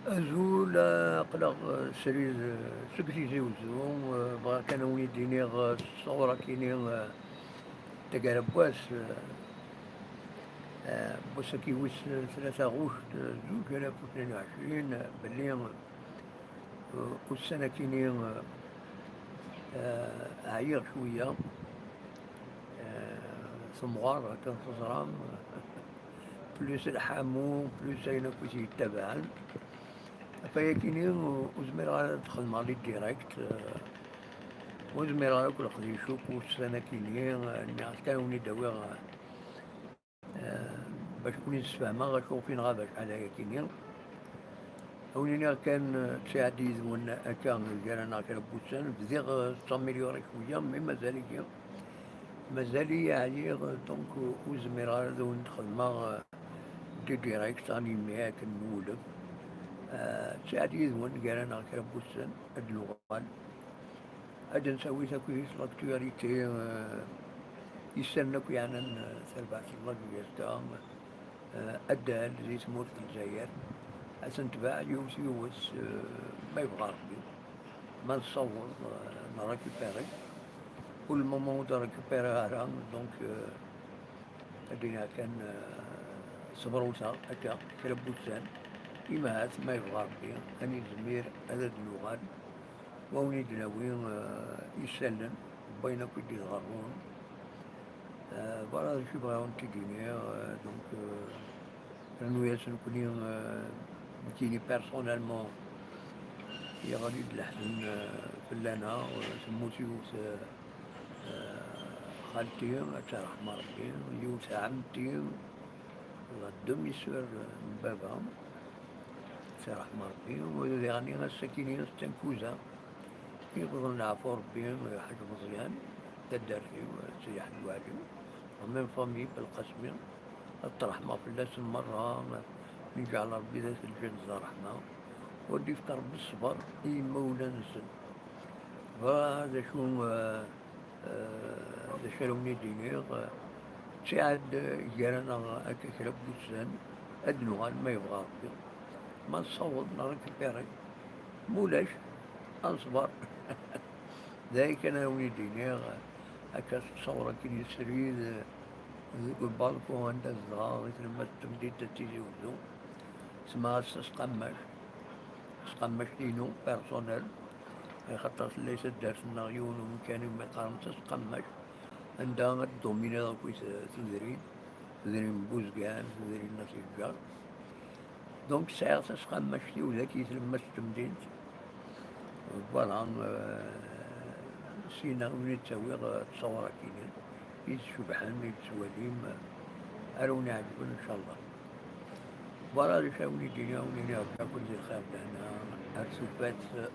أزول قلق سرير سكتي وزوم بغا كان وليدي نيغ الصورة كيني تقارب واس بوسكي ويس 3 غشت 2022 باللي والسنة كيني أعير شوية ثمغار تنتظرام بلوس الحامو بلوس أين كوسي يتبعن فيكيني وزمير غادي تدخل مالي ديريكت وزمير غادي كل خدي يشوف والسنة كيني الناس كانوا يداوي باش كوني نسفهمها غنشوف فين غابة شحال هي كيني أوليني كان تساعد يزون أكا جارانا كان بوسان بديغ تاميليوري شوية مي مازالي يعني دونك وزمير غادي ندخل ما دي ديريكت راني معاك نولف تساعد يزون جارانا كان بوسان هاد اللغات هاد نسوي تاكويس لاكتواليتي يستناك يعني سربعة الله يستاهم أدى زي تموت الجزائر حسن تباع يوس ما يبغى ربي ما نصور نراكيبيري كل مومون تراكيبيري هران دونك الدنيا كان صبروسا أكا كلبوسان إما هات ما يبغى ربي أني زمير هذا اللغات ووني دناوين يسلم بينك ودي الغرون برا شي بغاو تيجيني دونك رانو ياسن كوني كيني بيرسونيلمون هي غادي لحسن فلانا سموتي يوس خالتي تا رحمة ربي يوس عمتي الله الدم يسور من بابا تا رحمة ربي وهذا غني السكينين ستنكوزا يبغون نعرفو ربي حاجة مزيان تدارتي وسيح الوالي ومن فامي بالقسمي الرحمة في الناس مرة يجعل ربي ذات الجنة رحمة ودي يفطر بالصبر مولا نسن فهذا شو هذا شالوني دينير تساعد جيرانا هكا كلاب بوسان أدنوغان ما يبغى ربي ما نصوت نركبيري مولاش أصبر ذلك أنا وليدي هكا تصورة كي يسري البالكون عند الزغار لما تمديد تيجي وزو اسمها تسقمش لينو بيرسونيل خاطر ليست دارتنا عيون ومكان ما يقارن تسقمش عندها الدومينا كويس تدرين بوزقان تدرين نسيجار دونك ساعة تسقمش لي ولا كي تلمس تمديد فوالا سينا وين تسوي تصورة كينين يتشبحن يتسواليم أروني عجبن إن شاء الله برا لشاوني دينا ونينا كل خير لنا أرسوفات